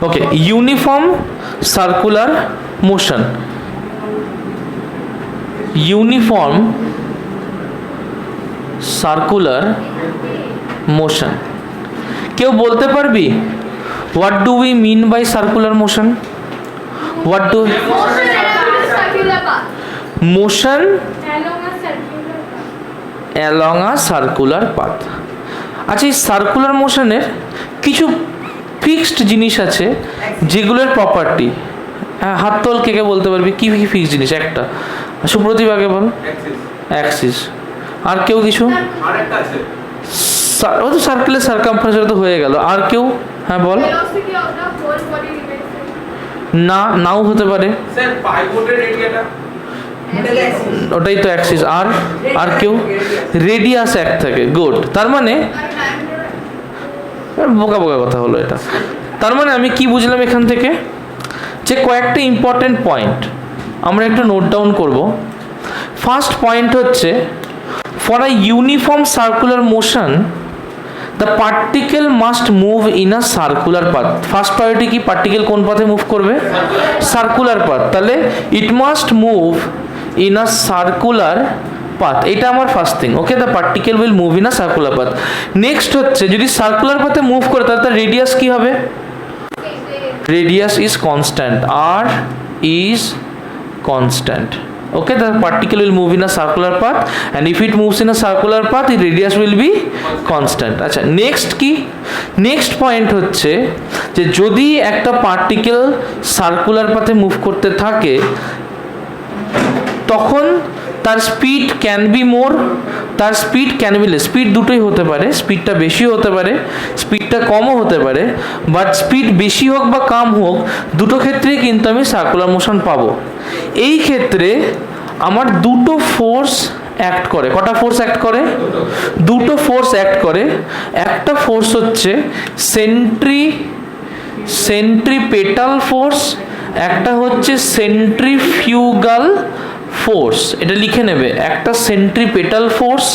ওকে, uniform circular motion, uniform circular motion. কেউ বলতে পারবি what do we mean by circular motion? What do motion along a circular path. আচ্ছা, এই circular মোশনের কিছু fixed জিনিস আছে যেগুলোর প্রপার্টি, হ্যাঁ হাত তোল, কে কে বলতে পারবি কি কি ফিক্সড জিনিস? একটা সুপ্রদীপ আগে বল। অ্যাক্সিস। আর কেউ কিছু? ও তো সার্কেলের সার্কামফারেন্স তো হয়ে গেল। আর কেউ? হ্যাঁ বল। না, নাও হতে পারে, ওটাই তো অ্যাক্সিস। আর আর কেউ? রেডিয়াস এক থাকে। গুড। তার মানে বোকা বোকা কথা হলো এটা। তার মানে আমি কি বুঝলাম এখান থেকে, যে কয়েকটা ইম্পর্টেন্ট পয়েন্ট আমরা একটু নোট ডাউন করব। ফার্স্ট পয়েন্ট হচ্ছে, for a uniform circular motion the particle must move in a circular path. First priority কি? পার্টিকেল কোন পথে মুভ করবে? Circular path. তাহলে it must move in a circular path, এটা আমার first thing. Okay, the particle will move in a circular path. Next হচ্ছে, যদি circular পাথে move করে তাহলে তার রেডিয়াস কি হবে? Radius is constant, r is constant. Okay, the particle will move in a circular path, and if it moves in a circular path, the radius will be constant. আচ্ছা, next কি? Next point হচ্ছে যে যদি একটা particle circular পাথে move করতে থাকে তখন তার স্পিড ক্যান বি মোর, তার speed can be less. Speed দুটোই হতে পারে, স্পিডটা বেশিও হতে পারে, স্পিডটা কমও হতে পারে, বাট স্পিড বেশি হোক বা কম হোক দুটো ক্ষেত্রেই কিন্তু আমি সার্কুলার মোশন পাবো। এই ক্ষেত্রে আমার দুটো ফোর্স অ্যাক্ট করে। কটা ফোর্স অ্যাক্ট করে? দুটো ফোর্স অ্যাক্ট করে। একটা ফোর্স হচ্ছে সেন্ট্রিপেটাল ফোর্স, একটা হচ্ছে সেন্ট্রিফিউগাল ফোর্স। এটা লিখে নেবে, একটা সেন্ট্রিপেটাল ফোর্স,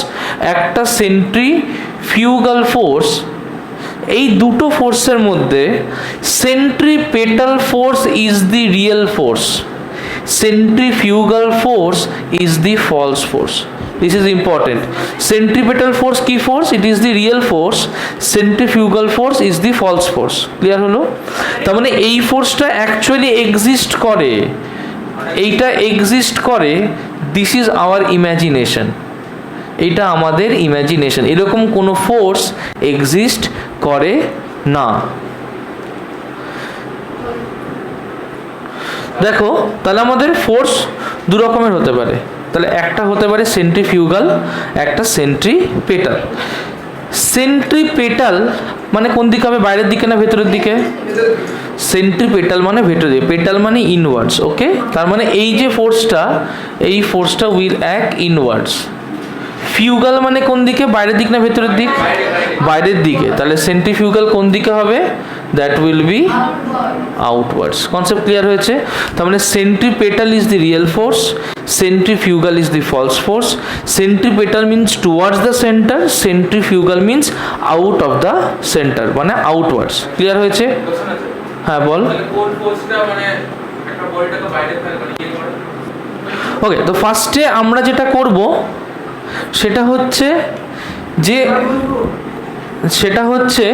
একটা সেন্ট্রিফিউগাল ফোর্স। এই দুটো ফোর্সের মধ্যে centripetal force is the real force, centrifugal force is the false force. This is important. Centripetal force কি force? It is the real force. Centrifugal force is the false force. Clear হলো? তার মানে এই ফোর্সটা actually exist করে, এইটা exist করে। This is our imagination, এটা আমাদের ইমাজিনেশন। এরকম কোনো ফোর্স এক্সিস্ট করে না। দেখো, তাহলে আমাদের ফোর্স দু রকমের হতে পারে। তাহলে একটা হতে পারে সেন্ট্রিফিউগাল, একটা সেন্ট্রিপেটাল। সেন্ট্রিপেটাল মানে কোন দিকে হবে? বাইরের দিকে না ভেতরের দিকে? সেন্ট্রিপেটাল মানে ভেতরে, পেটাল মানে ইনওয়ার্ডস। ওকে, তার মানে এই যে ফোর্সটা, এই ফোর্সটা উইল অ্যাক্ট ইনওয়ার্ডস। ফিউগাল মানে কোন দিকে? বাইরের দিক না ভেতরের দিক? বাইরের দিকে। তাহলে সেন্ট্রিফিউগাল কোন দিকে হবে? That will be outwards. Concept clear হয়েছে? তার মানে centripetal is the real force, centrifugal is the false force. Centripetal means towards the centre, centrifugal means out of the centre, মানে আউটওয়ার্ডস। ক্লিয়ার হয়েছে? হ্যাঁ বল। ওকে, তো ফার্স্টে আমরা যেটা করব সেটা হচ্ছে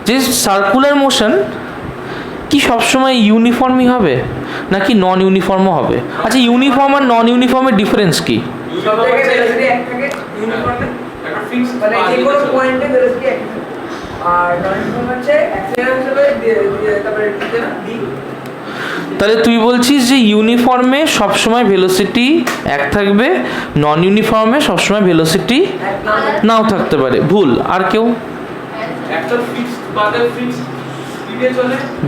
যে সার্কুলার মোশন কি সবসময় ইউনিফর্মই হবে নাকি নন ইউনিফর্মও হবে? আচ্ছা, ইউনিফর্ম আর নন ইউনিফর্মের ডিফারেন্স কি? তাহলে তুই বলছিস যে ইউনিফর্মে সবসময় ভেলোসিটি এক থাকবে, নন ইউনিফর্মে সবসময় ভেলোসিটি নাও থাকতে পারে। ভুল। আর কেউ?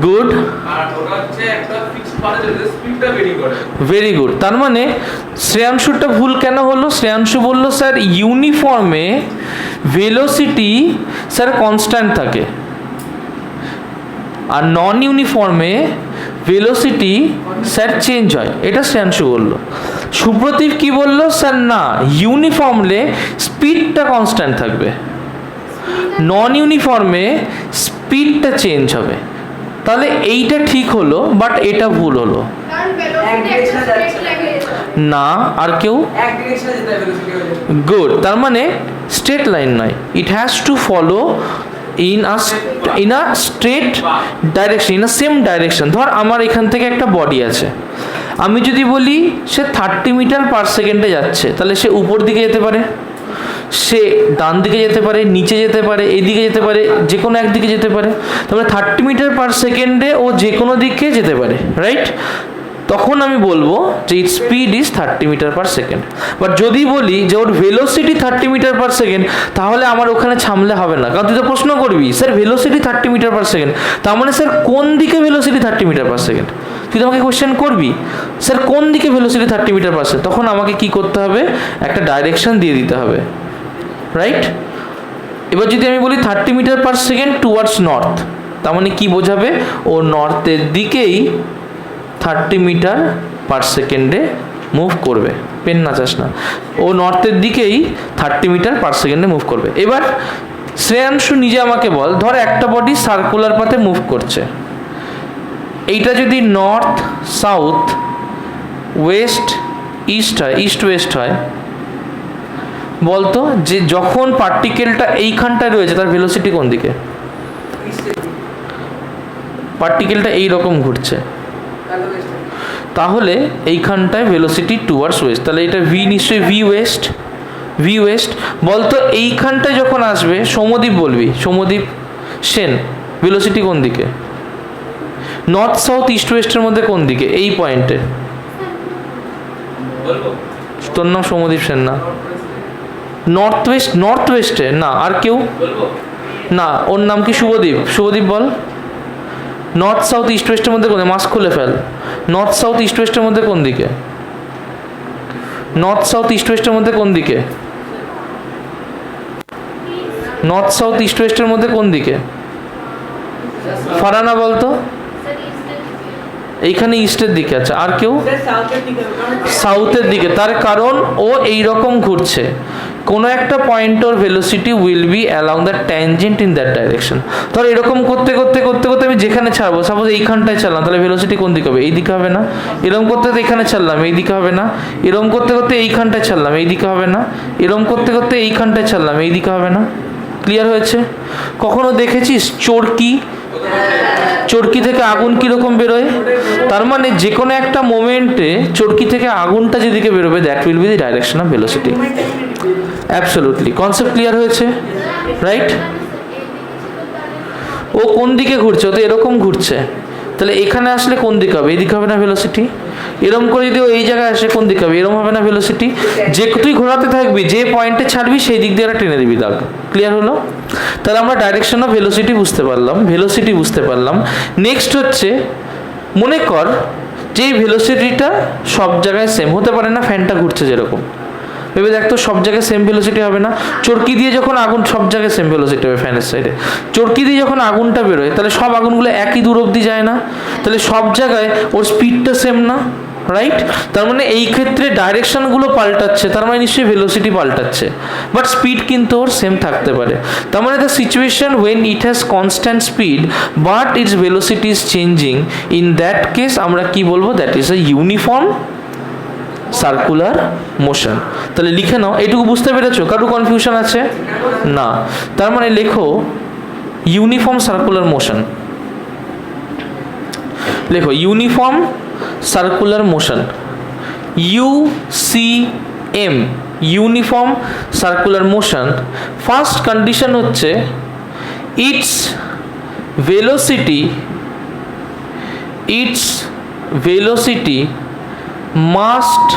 Good, very good. তার মানে শ্রেয়াংশুটা ভুল কেন হলো? শ্রেয়াংশু বলল স্যার ইউনিফর্মে ভেলোসিটি স্যার কনস্ট্যান্ট থাকে, আর নন ইউনিফর্মে ভেলোসিটি স্যার চেঞ্জ হয়। এটা শ্রেয়াংশু বলল। সুপ্রতীপ কি বলল? স্যার না, ইউনিফর্মে স্পিডটা কনস্ট্যান্ট থাকবে, নন ইউনিফর্মে স্পিডটা চেঞ্জ হবে। তাহলে এইটা ঠিক হলো, বাট এটা ভুল হলো না। আর কেউ? গুড, তার মানে স্ট্রেট লাইন নয়, it has to follow in a straight direction, in a same direction. ধর আমার এখান থেকে একটা বডি আছে, আমি যদি বলি সে 30 মিটার পার সেকেন্ডে যাচ্ছে, তাহলে সে উপর দিকে যেতে পারে, সে ডান দিকে যেতে পারে, নিচে যেতে পারে, এদিকে যেতে পারে, যে কোনো একদিকে যেতে পারে। তারপরে 30 মিটার পার সেকেন্ডে ও যে কোনো দিকে যেতে পারে, রাইট? তখন আমি বলবো যে it speed is 30 metre per second. But যদি বলি যে ওর ভেলোসিটি 30 মিটার পার সেকেন্ড, তাহলে আমার ওখানে ছামলে হবে না, কারণ তুই তো প্রশ্ন করবি sir velocity 30 metre per second, তার মানে স্যার কোন দিকে ভেলোসিটি 30 মিটার পার সেকেন্ড? তুই তো আমাকে কোয়েশ্চেন করবি স্যার কোন দিকে ভেলোসিটি 30 মিটার পার সেকেন্ড, তখন আমাকে কি করতে হবে? একটা ডাইরেকশন দিয়ে দিতে হবে, রাইট? এবার যদি আমি বলি 30 metre per second towards north, তার মানে কি বোঝাবে? ও নর্থের দিকেই 30 মিটার পার সেকেন্ডে মুভ করবে। পেন নাচাস না, ও নর্থের দিকেই 30 মিটার পার সেকেন্ডে মুভ করবে। এবার শ্রেয়াংশু নিজে আমাকে বল, ধর একটা বডি সার্কুলার পাথে মুভ করছে, এইটা যদি নর্থ সাউথ ওয়েস্ট ইস্ট হয়, ইস্ট ওয়েস্ট হয়, বলতো যে যখন পার্টিকেলটা এইখানটায় রয়েছে তার ভেলোসিটি কোন দিকে? পার্টিকেলটা এইরকম ঘুরছে, তাহলে এইখানটায় ভেলোসিটি টুয়ার্ডস ওয়েস্ট, তাহলে এটা ভি নিশ্চয়ই ভি ওয়েস্ট, ভি ওয়েস্ট। বলতো এইখানটায় যখন আসবে, সৌম্যদীপ বলবি, সৌম্যদীপ সেন, ভেলোসিটি কোন দিকে? নর্থ সাউথ ইস্ট ওয়েস্টের মধ্যে কোন দিকে? এই পয়েন্টে। তোর নাম সৌম্যদীপ সেন না? নর্থ ওয়েস্ট, নর্থ ওয়েস্টে না। আর কেউ? না, ওর নাম কি? শুভদীপ, শুভদীপ বল। নর্থ সাউথ ইস্ট ওয়েস্টের মধ্যে কোন? মাস্ক খুলে ফেল। নর্থ সাউথ ইস্ট ওয়েস্টের মধ্যে কোন দিকে? নর্থ সাউথ ইস্ট ওয়েস্টের মধ্যে কোন দিকে? নর্থ সাউথ ইস্ট ওয়েস্টের মধ্যে কোন দিকে? ফারানা বলতো। এইখানে ইস্টের দিকে আছে। আর কেউ? সাউথের দিকে। তার কারণ ও এইরকম ঘুরছে, কোনো একটা point or velocity will B along the tangent in that direction. ধর এরকম করতে করতে করতে করতে আমি যেখানে ছাড়বো, সাপোজ এইখানটায় ছাড়লাম, তাহলে ভেলোসিটি কোন দিকে হবে? এই দিকে হবে না? এরকম করতে করতে এখানে ছাড়লাম, এই দিকে হবে না? এরকম করতে করতে এইখানটায় ছাড়লাম, এই দিকে হবে না? এরকম করতে করতে এইখানটায় ছাড়লাম, এই দিকে হবে না? ক্লিয়ার হয়েছে? কখনো দেখেছিস চরকি? চরকি থেকে আগুন কিরকম বেরোয়? তার মানে যে কোনো একটা মোমেন্টে চরকি থেকে আগুনটা যেদিকে বেরোবে, that will B the direction of velocity. Absolutely, concept clear হয়েছে, রাইট? ও কোন দিকে ঘুরছে? ও তো এরকম ঘুরছে, তাহলে এখানে আসলে কোন দিকে হবে? এদিকে হবে না ভেলোসিটি? এরকম করে যদি ও এই জায়গায় আসে, কোন দিকে হবে? এরকম হবে না ভেলোসিটি? যে তুই ঘোরাতে থাকবি, যে পয়েন্টে ছাড়বি সেই দিক দিয়ে টেনে দিবি দাগ। ক্লিয়ার হলো? তাহলে আমরা ডাইরেকশন অফ ভেলোসিটি বুঝতে পারলাম, ভেলোসিটি বুঝতে পারলাম। নেক্সট হচ্ছে, মনে কর যে এই ভেলোসিটিটা সব জায়গায় সেম হতে পারে না, ফ্যানটা ঘুরছে যেরকম, ভেবে দেখ তো সব জায়গায় সেম ভেলোসিটি হবে না। চরকি দিয়ে যখন আগুন, সব জায়গায় সেম ভেলোসিটি হবে ফ্যানের সাইডে। চরকি দিয়ে যখন আগুনটা বেরোয়, তাহলে সব আগুনগুলো একই দূর অবধি যায় না? তাহলে সব জায়গায় ওর স্পিডটা সেম না, রাইট? তার মানে এই ক্ষেত্রে ডাইরেকশনগুলো পাল্টাচ্ছে, তার মানে নিশ্চয়ই ভেলোসিটি পাল্টাচ্ছে, বাট স্পিড কিন্তু ওর সেম থাকতে পারে। তার মানে the situation when it has constant speed but its velocity is changing, in that case আমরা কি বলবো? That is a uniform circular motion. তাহলে লিখে নাও, এটুকু বুঝতে পেরেছো? কারো কনফিউশন আছে? না। তার মানে লেখো ইউনিফর্ম সার্কুলার মোশন, লেখো uniform circular motion, UCM, uniform circular motion. First condition হচ্ছে its velocity must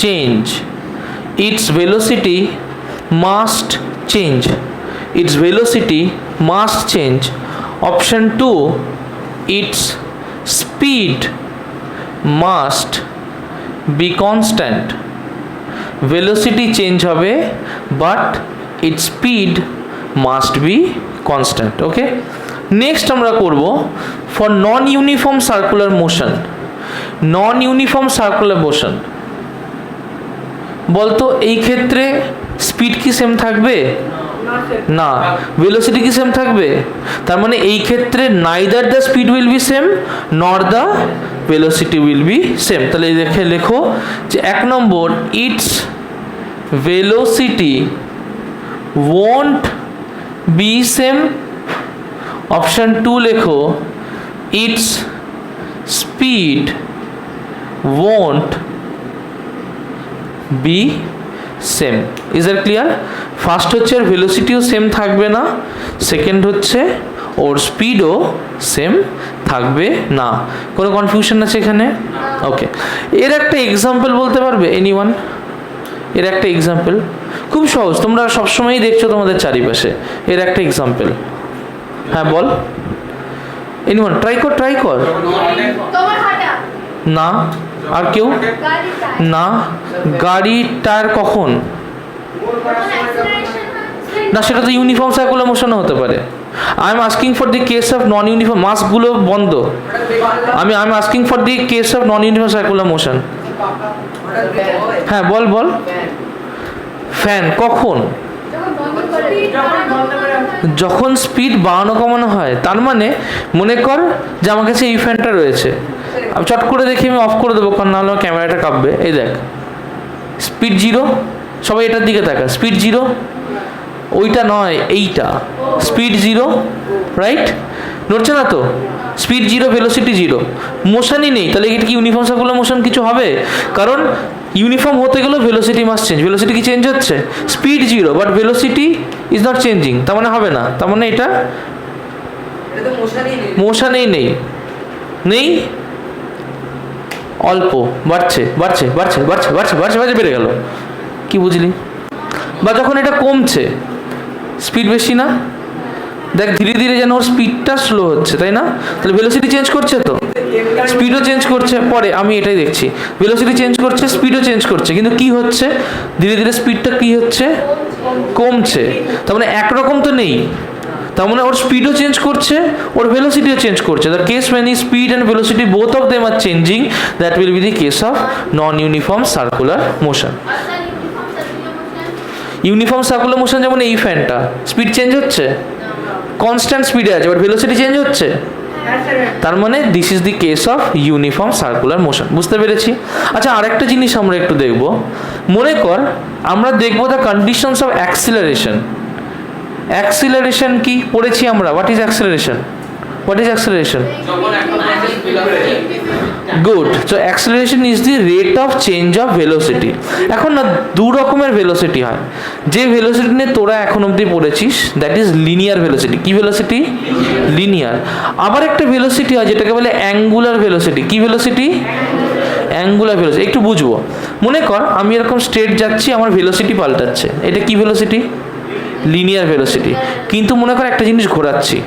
change. Its velocity must change. Its velocity must change. Option 2, its speed must be constant. Velocity change হবে, but its speed must be constant. Okay? Next আমরা করব for non-uniform circular motion. Non uniform circular motion, বলতো এই ক্ষেত্রে speed কি same থাকবে? না, velocity কি সেম থাকবে? তার মানে এই ক্ষেত্রে neither the speed will be same nor the velocity will be same. তাহলে দেখে লেখো যে 1 number, its velocity won't be same। Option 2 লেখো, its speed won't be same. Is that clear? First হচ্ছে ওর ভেলোসিটিও সেম থাকবে না, সেকেন্ড হচ্ছে ওর স্পিডও সেম থাকবে না। কোনো কনফিউশন আছে এখানে? ওকে, এর একটা এক্সাম্পল বলতে পারবে এনিওয়ান? এর একটা এক্সাম্পল খুব সহজ, তোমরা সবসময়ই দেখছো তোমাদের চারিপাশে। এর একটা এক্সাম্পল, হ্যাঁ বল এনিওয়ান, ট্রাই কর। না, আর কেউ? না, গাড়ির টায়ার কখন? না, সেটা তো ইউনিফর্ম সার্কুলার মোশনও হতে পারে। I am asking for the case of non uniform, মাস্কগুলো বন্ধ। আমি asking for the case of non uniform circular motion. হ্যাঁ বল। ফ্যান কখন? যখন স্পিড বাড়ানো কমানো হয়। তার মানে মনে কর যে আমার কাছে এই ফ্যানটা রয়েছে, আমি চট করে দেখি আমি অফ করে দেবো, কারণ নাহলে ক্যামেরাটা কাঁপবে। এই দেখ, স্পিড 0, সবাই এটার দিকে তাকা, স্পিড 0, ওইটা নয় এইটা, স্পিড 0, রাইট? নড়ছে না তো, স্পিড 0, ভেলোসিটি 0, মোশনই নেই। তাহলে এটা কি ইউনিফর্ম সার্কুলার মোশন কিছু হবে? কারণ ইউনিফর্ম হতে গেলেও ভেলোসিটি মাস্ট চেঞ্জ। ভেলোসিটি কি চেঞ্জ হচ্ছে? Speed 0 but velocity is not changing, তার মানে হবে না। তার মানে এটা মোশনই নেই, অল্প বাড়ছে বেড়ে গেল। কি বুঝলি? বা যখন এটা কমছে, স্পিড বেশি না, দেখ ধীরে ধীরে যেন ওর স্পিডটা স্লো হচ্ছে, তাই না? তাহলে ভেলোসিটি চেঞ্জ করছে, তো স্পিডও চেঞ্জ করছে। পরে আমি এটাই দেখছি, ভেলোসিটি চেঞ্জ করছে, স্পিডও চেঞ্জ করছে, কিন্তু কি হচ্ছে? ধীরে ধীরে স্পিডটা কি হচ্ছে? কমছে। তার মানে একরকম তো নেই, তার মানে ওর স্পিডও চেঞ্জ করছে, ওর ভেলোসিটিও চেঞ্জ করছে। The case when the speed and velocity both of them are changing, that will be the case of non-uniform circular motion. Uniform circular motion যেমন এই ফ্যানটা, স্পিড চেঞ্জ হচ্ছে, কনস্ট্যান্ট স্পিডে আছে, বাট ভেলোসিটি চেঞ্জ হচ্ছে। তার মানে this is the case of uniform circular motion. বুঝতে পেরেছি? আচ্ছা, আরেকটা জিনিস আমরা একটু দেখব। মনে কর আমরা দেখব the conditions of acceleration. Acceleration কি পড়েছি আমরা? What is acceleration? Good. So acceleration is the rate of change of velocity. এখন না, দু রকমের ভেলোসিটি হয়। যে ভেলোসিটি নিয়ে তোরা এখন অবধি পড়েছিস, দ্যাট ইজ লিনিয়ার ভেলোসিটি। কি ভেলোসিটি? লিনিয়ার। আবার একটা ভেলোসিটি হয় যেটাকে বলে অ্যাঙ্গুলার ভেলোসিটি। কি ভেলোসিটি? Angular velocity. একটু বুঝবো। মনে কর আমি এরকম স্ট্রেট যাচ্ছি, আমার ভেলোসিটি পাল্টাচ্ছে, এটা কি ভেলোসিটি? Linear velocity. কিন্তু মনে কর একটা জিনিস ঘোরাচ্ছি,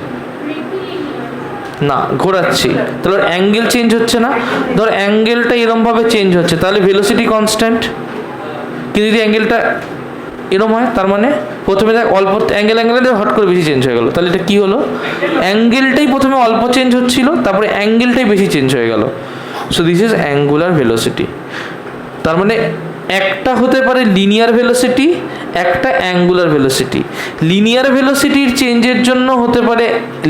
তাহলে অ্যাঙ্গেল চেঞ্জ হচ্ছে না? ধর অ্যাঙ্গেলটা এরমভাবে চেঞ্জ হচ্ছে, তাহলে ভেলোসিটি কনস্ট্যান্ট। কিন্তু যদি অ্যাঙ্গেলটা এরম হয়, তার মানে প্রথমে দেখ অল্প অ্যাঙ্গেলে হট করে বেশি চেঞ্জ হয়ে গেল। তাহলে এটা কি হলো? অ্যাঙ্গেলটাই প্রথমে অল্প চেঞ্জ হচ্ছিল, তারপরে অ্যাঙ্গেলটাই বেশি চেঞ্জ হয়ে গেল। So this is angular velocity. তার মানে একটা হতে পারে লিনিয়ার ভেলোসিটি, একটা অ্যাঙ্গুলার ভেলোসিটি। লিনিয়ার ভেলোসিটির চেঞ্জের জন্য হতে পারে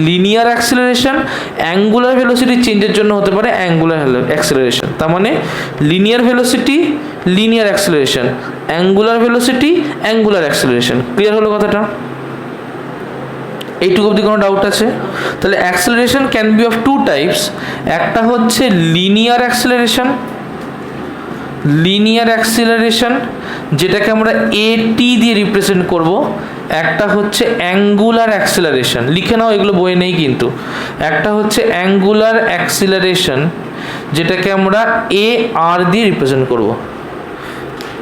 লিনিয়ার অ্যাক্সিলারেশন, অ্যাঙ্গুলার ভেলোসিটির চেঞ্জের জন্য হতে পারে অ্যাঙ্গুলার অ্যাক্সিলারেশন। তার মানে linear velocity, linear acceleration, angular velocity, angular acceleration. Clear হলো কথাটা? এইটুকু অবধি কোনো ডাউট আছে? তাহলে acceleration can be of two types. একটা হচ্ছে লিনিয়ার অ্যাক্সিলারেশন, যেটাকে আমরা এটি দিয়ে রিপ্রেজেন্ট করব। একটা হচ্ছে অ্যাঙ্গুলার অ্যাক্সিলারেশন, লিখে নাও, এগুলো বইয়ে নেই কিন্তু। একটা হচ্ছে অ্যাঙ্গুলার অ্যাক্সিলারেশন, যেটাকে আমরা AR দিয়ে রিপ্রেজেন্ট করব।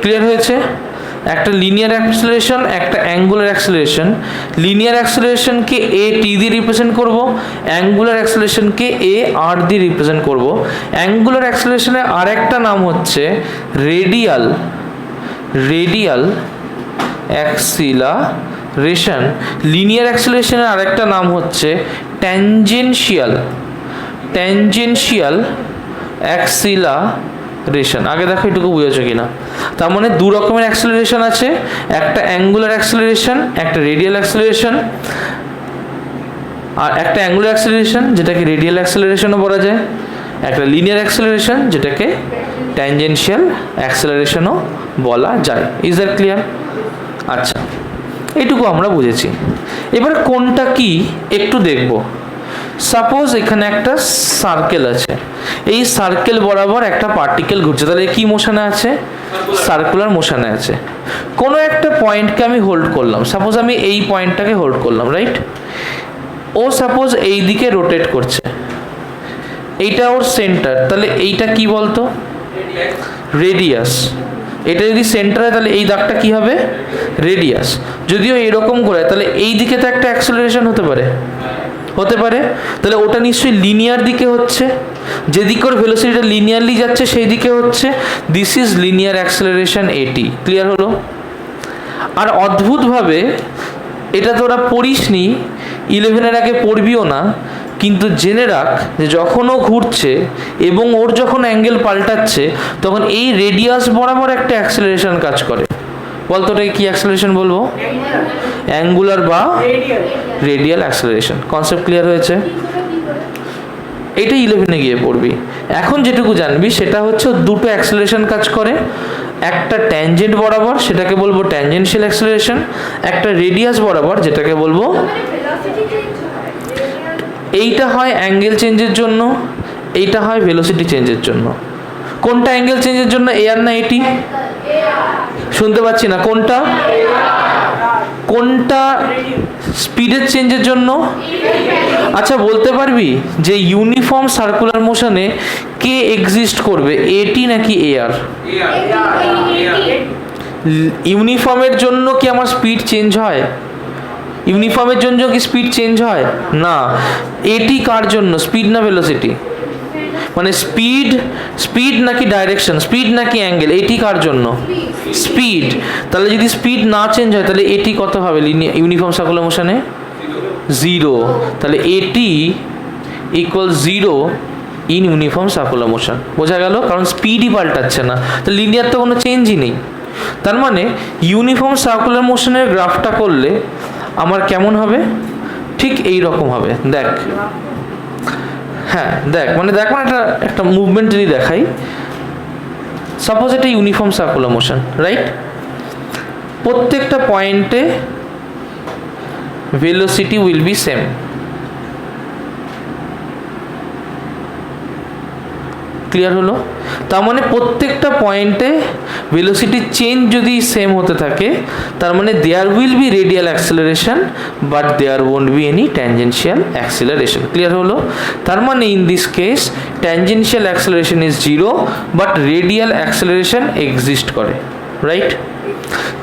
ক্লিয়ার হয়েছে? একটা লিনিয়ার অ্যাক্সিলারেশন, একটা অ্যাঙ্গুলার অ্যাক্সিলারেশন। লিনিয়ার অ্যাক্সিলারেশনকে AT দিয়ে রিপ্রেজেন্ট করব, অ্যাঙ্গুলার অ্যাক্সিলারেশনকে AR দিয়ে রিপ্রেজেন্ট করব। অ্যাঙ্গুলার অ্যাক্সিলারেশনের আরেকটা নাম হচ্ছে রেডিয়াল অ্যাক্সিলারেশন। লিনিয়ার অ্যাক্সিলারেশনের আরেকটা নাম হচ্ছে ট্যানজেনশিয়াল অ্যাক্সিলারেশন। অ্যাক্সেলারেশন। আগে দেখো এটুকু বুঝেছো কিনা। তার মানে দু রকমের অ্যাক্সেলারেশন আছে, একটা অ্যাঙ্গুলার অ্যাক্সেলারেশন, একটা রেডিয়াল অ্যাক্সেলারেশন। আর একটা অ্যাঙ্গুলার অ্যাক্সেলারেশন যেটাকে রেডিয়াল অ্যাক্সেলারেশনও বলা যায়, একটা লিনিয়ার অ্যাক্সেলারেশন যেটাকে ট্যানজেনশিয়াল অ্যাক্সেলারেশনও বলা যায়। Is that clear? আচ্ছা, এটুকু আমরা বুঝেছি। এবার কোনটা কি একটু দেখব। সাপোজ এখানে একটা সার্কেল আছে, এই সার্কেল বরাবর একটা পার্টিকেল ঘুরছে, তাহলে কি মোশনে আছে? সার্কুলার মোশনে আছে। কোনো একটা পয়েন্টকে আমি হোল্ড করলাম, সাপোজ আমি এই পয়েন্টটাকে হোল্ড করলাম, রাইট? ও সাপোজ এই দিকে রোটেট করছে, এইটা ওর সেন্টার, তাহলে এইটা কি বলতো? রেডিয়াস। এটা যদি সেন্টার হয় তাহলে এই দাগটা কি হবে? রেডিয়াস। যদিও এরকম করে তাহলে এই দিকে তো একটা অ্যাক্সেলারেশন হতে পারে, হতে পারে। তাহলে ওটা নিশ্চয়ই লিনিয়ার দিকে হচ্ছে, যেদিকে ওর ভেলোসিটিটা লিনিয়ারলি যাচ্ছে সেই দিকে হচ্ছে। দিস ইজ লিনিয়ার অ্যাক্সেলারেশন এটি। ক্লিয়ার হলো? আর অদ্ভুতভাবে এটা তো ওরা পড়িসনি, 11-এর আগে পড়বিও না, কিন্তু জেনে রাখ যে যখন ও ঘুরছে এবং ওর যখন অ্যাঙ্গেল পাল্টাচ্ছে তখন এই রেডিয়াস বরাবর একটা অ্যাক্সেলারেশন কাজ করে। বলতো ওটাকে কি অ্যাক্সেলারেশন বলবো? অ্যাঙ্গুলার বা রেডিয়াল অ্যাক্সেলারেশন। কনসেপ্ট ক্লিয়ার হয়েছে? এটা 11-এ গিয়ে পড়বি। এখন যেটুকু জানবি সেটা হচ্ছে দুটো অ্যাক্সেলারেশন কাজ করে, একটা ট্যানজেন্ট বরাবর সেটাকে বলবো ট্যানজেনশিয়াল অ্যাক্সেলারেশন, একটা রেডিয়াস বরাবর যেটাকে বলবো, এইটা হয় অ্যাঙ্গেল চেঞ্জের জন্য, এইটা হয় ভেলোসিটি চেঞ্জের জন্য। কোনটা অ্যাঙ্গেল চেঞ্জের জন্য, এআর না এটি? শুনতে পাচ্ছি না, কোনটা? কোনটা স্পিডের চেঞ্জের জন্য? আচ্ছা বলতে পারবি যে ইউনিফর্ম সার্কুলার মোশনে কে এক্সিস্ট করবে, এটি নাকি এআর? ইউনিফর্মের জন্য কি আমার স্পিড চেঞ্জ হয়? ইউনিফর্মের জন্য কি স্পিড চেঞ্জ হয় না? এটি কার জন্য, স্পিড না ভেলোসিটি? মানে স্পিড নাকি ডাইরেকশন, স্পিড নাকি অ্যাঙ্গেল, এটি কার জন্য? স্পিড। তাহলে যদি স্পিড না চেঞ্জ হয় তাহলে এটি কত হবে ইউনিফর্ম সার্কুলার মোশনে? 0। তাহলে এটি equal 0 in uniform circular motion. বোঝা গেল? কারণ স্পিডই পাল্টাচ্ছে না, তো লিনিয়ার তো কোনো চেঞ্জই নেই। তার মানে ইউনিফর্ম সার্কুলার মোশনের গ্রাফটা করলে আমার কেমন হবে? ঠিক এই রকম হবে। দেখ, হ্যাঁ দেখ, মানে দেখ, মানে একটা মুভমেন্ট যদি দেখাই, সাপোজ এটা ইউনিফর্ম সার্কুলার মোশন, রাইট? প্রত্যেকটা পয়েন্টে velocity will be same. Clear হলো? তার মানে প্রত্যেকটা পয়েন্টে ভেলোসিটি চেঞ্জ যদি সেম হতে থাকে তার মানে there will be radial acceleration but there won't be any tangential acceleration. Clear হলো? তার মানে in this case tangential acceleration is 0 but radial acceleration exist করে, রাইট?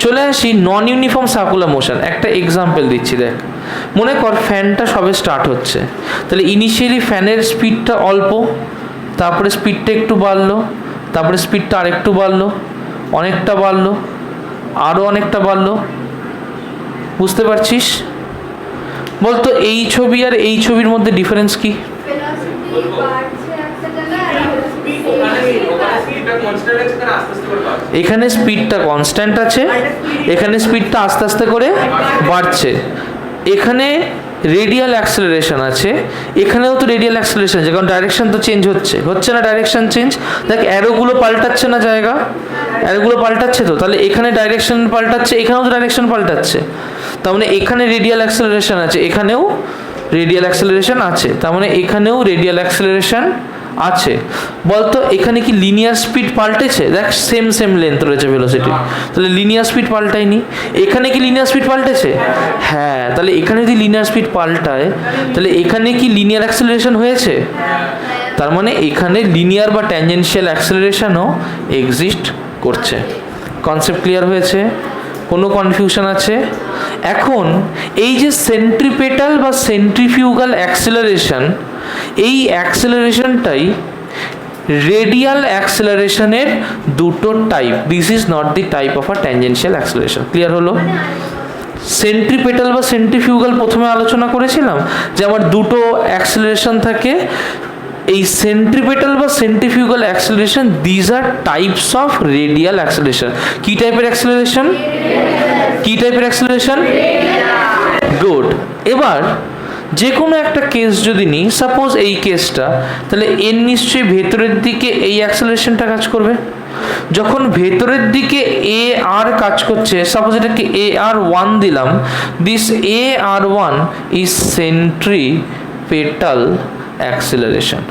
চলে আসি নন ইউনিফর্ম সার্কুলার মোশন। একটা এক্সাম্পল দিচ্ছি, দেখ। মনে কর ফ্যানটা সবে স্টার্ট হচ্ছে, তাহলে ইনিশিয়ালি ফ্যানের স্পিডটা অল্প, তারপরে স্পিডটা একটু বাড়লো, তারপরে স্পিডটা আরেকটু বাড়লো, অনেকটা বাড়লো, আরও অনেকটা বাড়লো। বুঝতে পারছিস? বলতো এই ছবি আর এই ছবির মধ্যে ডিফারেন্স কি? এখানে স্পিডটা কনস্ট্যান্ট আছে, এখানে স্পিডটা আস্তে আস্তে করে বাড়ছে। এখানে রেডিয়াল অ্যাক্সেলারেশন আছে, এখানেও তো রেডিয়াল অ্যাক্সেলারেশন আছে, কারণ ডাইরেকশন তো চেঞ্জ হচ্ছে না? ডাইরেকশন চেঞ্জ, দেখ অ্যারোগুলো পাল্টাচ্ছে না জায়গা, অ্যারোগুলো পাল্টাচ্ছে তো, তাহলে এখানে ডাইরেকশন পাল্টাচ্ছে, এখানেও তো ডাইরেকশন পাল্টাচ্ছে। তার মানে এখানে রেডিয়াল অ্যাক্সেলারেশন আছে, এখানেও রেডিয়াল অ্যাক্সেলারেশন আছে, তার মানে এখানেও রেডিয়াল অ্যাক্সেলারেশন আছে। বলতো এখানে কি লিনিয়ার স্পিড পাল্টেছে? দেখ সেম লেন্থ রয়েছে ভেলোসিটি, তাহলে লিনিয়ার স্পিড পাল্টায়নি। এখানে কি লিনিয়ার স্পিড পাল্টেছে? হ্যাঁ, তাহলে এখানে যদি লিনিয়ার স্পিড পাল্টায় তাহলে এখানে কি লিনিয়ার অ্যাক্সেলারেশন হয়েছে? তার মানে এখানে লিনিয়ার বা ট্যানজেনশিয়াল অ্যাক্সেলারেশনও এক্সিস্ট করছে। কনসেপ্ট ক্লিয়ার হয়েছে? কোনো কনফিউশন আছে? এখন এই যে সেন্ট্রিপেটাল বা সেন্ট্রিফিউগাল অ্যাক্সেলারেশন, এই অ্যাক্সেলারেশনটাই রেডিয়াল অ্যাক্সেলারেশনের দুটো type. This is not the type of a tangential acceleration. Clear হলো? সেন্ট্রিপেটাল বা সেন্ট্রিফিউগাল প্রথমে আলোচনা করেছিলাম যে আমার দুটো অ্যাক্সেলারেশন থাকে, এই সেন্ট্রিপেটাল বা centrifugal acceleration, these are types of radial acceleration. কি টাইপের অ্যাক্সেলারেশন? কি টাইপের অ্যাক্সেলারেশন? গুড। এবার যে কোনো একটা কেস যদি নিই, সাপোজ এই কেসটা, তাহলে এর নিশ্চয়ই ভেতরের দিকে এই অ্যাক্সেলারেশনটা কাজ করবে। যখন ভেতরের দিকে এ আর কাজ করছে, সাপোজ এটাকে এ আর 1 দিলাম, this A R 1 is centripetal acceleration.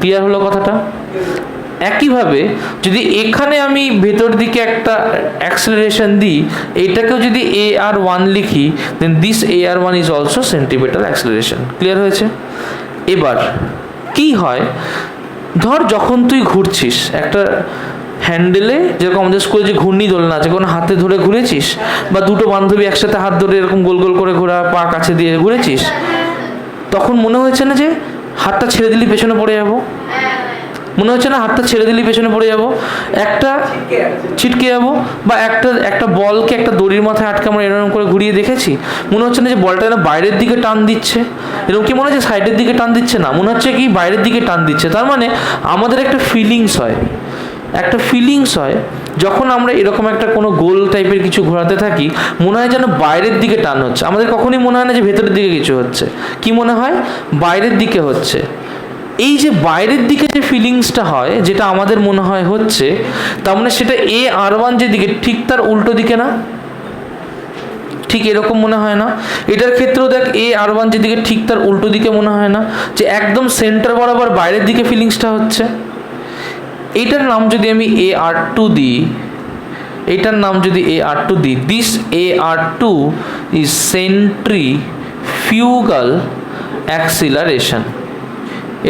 Clear হলো কথাটা? একইভাবে যদি এখানে আমি ভেতর দিকে একটা অ্যাক্সেলারেশন দিই, এটাকেও যদি এ আর 1 লিখি, then this A R 1 is also centripetal acceleration. Clear হয়েছে? এবার কি হয়, ধর যখন তুই ঘুরছিস একটা হ্যান্ডেলে, যেরকম আমাদের স্কুলে যে ঘূর্ণি দোলনা আছে, কোনো হাতে ধরে ঘুরেছিস, বা দুটো বান্ধবী একসাথে হাত ধরে এরকম গোল গোল করে ঘোরা, পা কাছে দিয়ে ঘুরেছিস, তখন মনে হয়েছে না যে হাতটা ছেড়ে দিলি পেছনে পড়ে যাবো? মনে হচ্ছে না হাতটা ছেড়ে দিলি পেছনে পড়ে যাবো, একটা ছিটকে যাবো? বা একটা বলকে একটা দড়ির মাথায় আটকে আমরা এরকম করে ঘুরিয়ে দেখেছি, মনে হচ্ছে না যে বলটা যেন বাইরের দিকে টান দিচ্ছে? এরকম কি মনে হচ্ছে সাইডের দিকে টান দিচ্ছে? না, মনে হচ্ছে কি বাইরের দিকে টান দিচ্ছে। তার মানে আমাদের একটা ফিলিংস হয়, যখন আমরা এরকম একটা কোনো গোল টাইপের কিছু ঘোরাতে থাকি, মনে হয় যেন বাইরের দিকে টান হচ্ছে। আমাদের কখনই মনে হয় না যে ভেতরের দিকে কিছু হচ্ছে। কি মনে হয়? বাইরের দিকে হচ্ছে। এই যে বাইরের দিকে যে ফিলিংসটা হয়, যেটা আমাদের মনে হয় হচ্ছে, তার মানে সেটা এ আর 1 যেদিকে, ঠিক তার উল্টো দিকে না? ঠিক এরকম মনে হয় না? এটার ক্ষেত্রেও দেখ, এ আর 1 যেদিকে, ঠিক তার উল্টো দিকে মনে হয় না যে একদম সেন্টার বরাবর বাইরের দিকে ফিলিংসটা হচ্ছে? এইটার নাম যদি আমি এ আর 2 দিই, this A r 2 is centrifugal acceleration.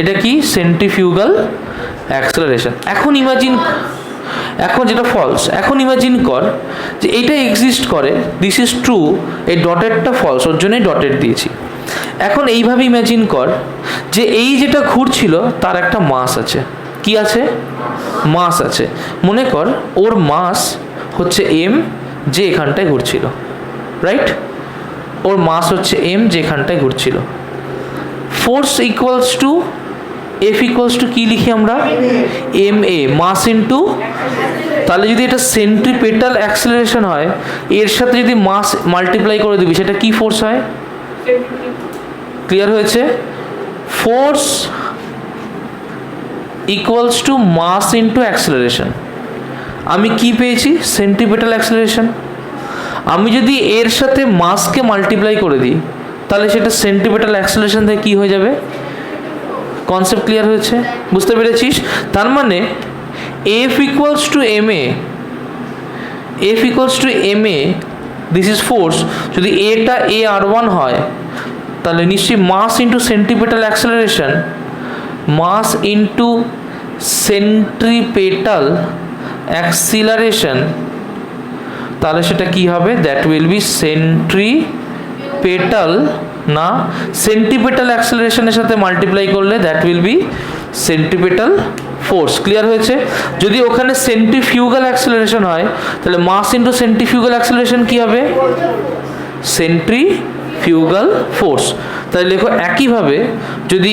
এটা কি? Centrifugal acceleration. এখন যেটা ফলস, এখন ইমাজিন কর যে এটা এক্সিস্ট করে, দিস ইজ ট্রু, এই ডটেডটা ফলস, ওর জন্যই ডটেড দিয়েছি। এখন এইভাবে ইমাজিন কর যে এই যেটা ঘুরছিল তার একটা মাস আছে। কি আছে? মাস আছে। মনে কর ওর মাস হচ্ছে এম, যে এখানটায় ঘুরছিল, রাইট? ওর মাস হচ্ছে এম, যে এখানটায় ঘুরছিল। Force equals two F equals two কি লিখি আমরা? এম এ, মাস ইন্টু, তাহলে যদি এটা সেন্ট্রিপেটাল অ্যাক্সেলারেশন হয়, এর সাথে যদি মাস মাল্টিপ্লাই করে দিবি, সেটা কি ফোর্স হয়? ক্লিয়ার হয়েছে? Force equals to mass into acceleration. আমি কি পেয়েছি? Centripetal acceleration. আমি যদি এর সাথে মাসকে মাল্টিপ্লাই করে দিই, তাহলে সেটা সেন্ট্রিপেটাল অ্যাক্সেলারেশন থেকে কি হয়ে যাবে? কনসেপ্ট ক্লিয়ার হয়েছে? বুঝতে পেরেছিস? তার মানে F equals to m a, this is force. যদি এটা এ আর 1 হয়, তাহলে নিশ্চয়ই mass into centripetal acceleration, mass into centripetal acceleration, তাহলে সেটা কি হবে? দ্যাট উইল বি সেন্ট্রিপেটাল, না, সেন্ট্রিপেটাল অ্যাক্সেলারেশনের সাথে মাল্টিপ্লাই করলে that will be centripetal force. Clear হয়েছে? যদি ওখানে সেন্ট্রিফিউগাল অ্যাক্সেলারেশন হয়, তাহলে মাস ইন্টু সেন্ট্রিফিউগাল অ্যাক্সেলারেশন কি হবে? Centrifugal force. তাহলে দেখো একইভাবে যদি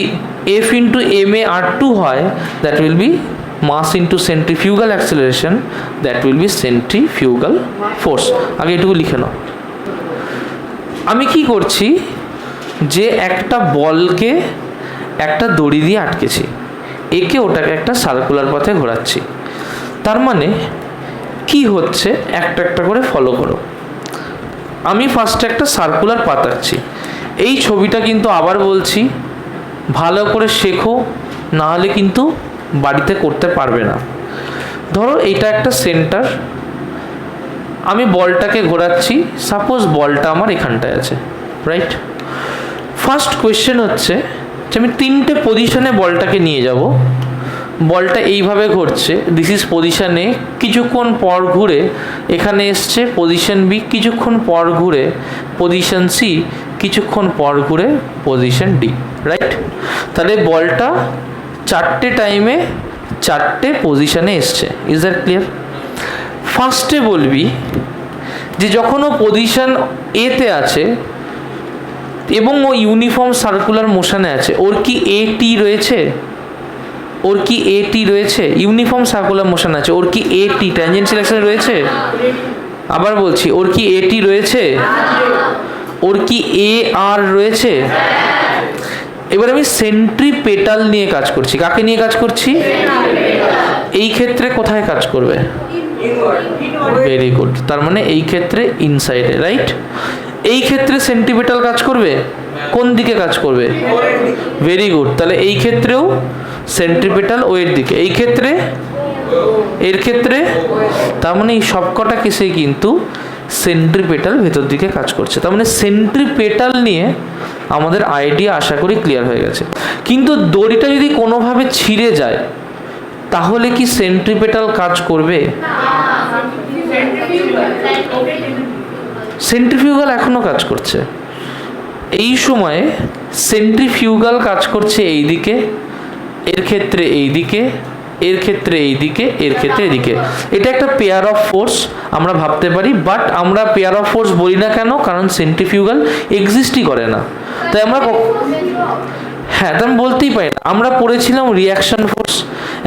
F into m a r 2 হয়, that will be mass into centrifugal acceleration, that will be centrifugal force. আগে এটুকু লিখে নাও। আমি কি করছি, যে একটা বলকে একটা দড়ি দিয়ে আটকেছি, একে ওটাকে একটা সার্কুলার পথে ঘোরাচ্ছি। তার মানে কি হচ্ছে, একটা একটা করে ফলো করো। আমি ফার্স্টে একটা সার্কুলার পাথ আঁকছি। এই ছবিটা কিন্তু আবার বলছি, ভালো করে শেখো, না হলে কিন্তু বাড়িতে করতে পারবে না। ধরো এটা একটা সেন্টার, আমি বলটাকে ঘোরাচ্ছি, সাপোজ বলটা আমার এখানটায় আছে, রাইট? ফার্স্ট কোয়েশ্চেন হচ্ছে যে আমি 3টে পজিশনে বলটাকে নিয়ে যাব। বলটা এইভাবে ঘুরছে, দিস ইজ পজিশন এ, কিছুক্ষণ পর ঘুরে এখানে এসছে পজিশন বি, কিছুক্ষণ পর ঘুরে পজিশন সি, কিছুক্ষণ পর ঘুরে পজিশন ডি, রাইট? তাহলে বলটা 4টে টাইমে 4টে পজিশনে এসছে। Is that clear? ফার্স্টে বলবি যে যখন ও পজিশন এতে আছে, এবং ও ইউনিফর্ম সার্কুলার মোশনে আছে, ওর কি এটি রয়েছে? ওর কি এটি রয়েছে? ইউনিফর্ম সার্কুলার মোশন আছে, ওর কি এটি ট্যানজেন্সিয়াল অ্যাকশনে রয়েছে? আবার বলছি, ওর কি এটি রয়েছে? ওর কি এ আর রয়েছে? এবার আমি সেন্ট্রিপেটাল নিয়ে কাজ করছি। কাকে নিয়ে কাজ করছি? এই ক্ষেত্রে কোথায় কাজ করবে? ভেরি গুড, তার মানে এই ক্ষেত্রে ইনসাইডে, রাইট? এই ক্ষেত্রে সেন্ট্রিপেটাল কাজ করবে, কোন দিকে কাজ করবে? ভেরি গুড, তাহলে এই ক্ষেত্রেও সেন্ট্রিপেটাল ওয়ের দিকে, এই ক্ষেত্রে, এর ক্ষেত্রে, তার মানে এই সবকটা কেসে কিন্তু সেন্ট্রিপেটাল ভেতর দিকে কাজ করছে। তার মানে সেন্ট্রিপেটাল নিয়ে আমাদের আইডিয়া আশা করি ক্লিয়ার হয়ে গেছে। কিন্তু দড়িটা যদি কোনোভাবে ছিঁড়ে যায় তাহলে কি সেন্ট্রিপেটাল কাজ করবে? সেন্ট্রিফিউগাল এখনো কাজ করছে। এই সময়ে সেন্ট্রিফিউগাল কাজ করছে এই দিকে, এর ক্ষেত্রে এই দিকে, এর ক্ষেত্রে এই দিকে, এর ক্ষেত্রে এদিকে। এটা একটা পেয়ার অফ ফোর্স আমরা ভাবতে পারি, বাট আমরা পেয়ার অফ ফোর্স বলি না কেন? কারণ সেন্ট্রিফিউগাল এক্সিস্টই করে না। তাই আমরা হ্যাঁ, তা আমি বলতেই পারি না। আমরা পড়েছিলাম রিয়াকশন ফোর্স,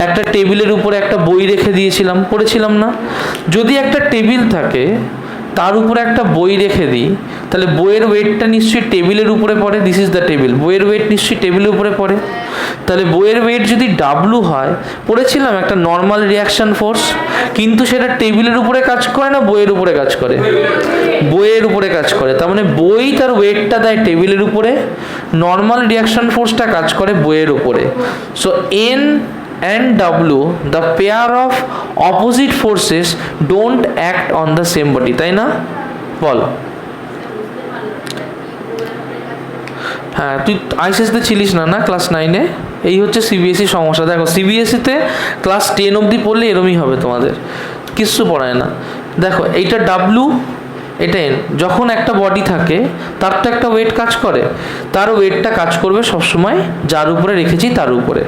একটা টেবিলের উপরে একটা বই রেখে দিয়েছিলাম, পড়েছিলাম না? যদি একটা টেবিল থাকে তার উপরে একটা বই রেখে দিই, তাহলে বইয়ের ওয়েটটা নিশ্চয়ই টেবিলের উপরে পড়ে। দিস ইজ দ্য টেবিল, বইয়ের ওয়েট নিশ্চয়ই টেবিলের উপরে পড়ে। তাহলে বইয়ের ওয়েট যদি ডাব্লু হয়, পড়েছিলাম একটা নর্মাল রিয়াকশন ফোর্স, কিন্তু সেটা টেবিলের উপরে কাজ করে না বইয়ের উপরে কাজ করে? বইয়ের উপরে কাজ করে। তার মানে বই তার ওয়েটটা দেয় টেবিলের উপরে, নর্মাল রিয়াকশন ফোর্সটা কাজ করে বইয়ের উপরে। So N and W, the pair of opposite forces don't act on the same body, তাই না? বল। হ্যাঁ, তুই আইসিএসতে ছিলিস না, না ক্লাস 9-এ? এই হচ্ছে সিবিএসই সমস্যা। দেখো, সিবিএসইতে ক্লাস 10 অবধি পড়লে এরমই হবে তোমাদের, কিচ্ছু পড়ায় না। দেখো, এইটা ডাব্লু, এটা এন। যখন একটা বডি থাকে তার তো একটা ওয়েট কাজ করে, তার ওয়েটটা কাজ করবে সবসময় যার উপরে রেখেছি তার উপরে।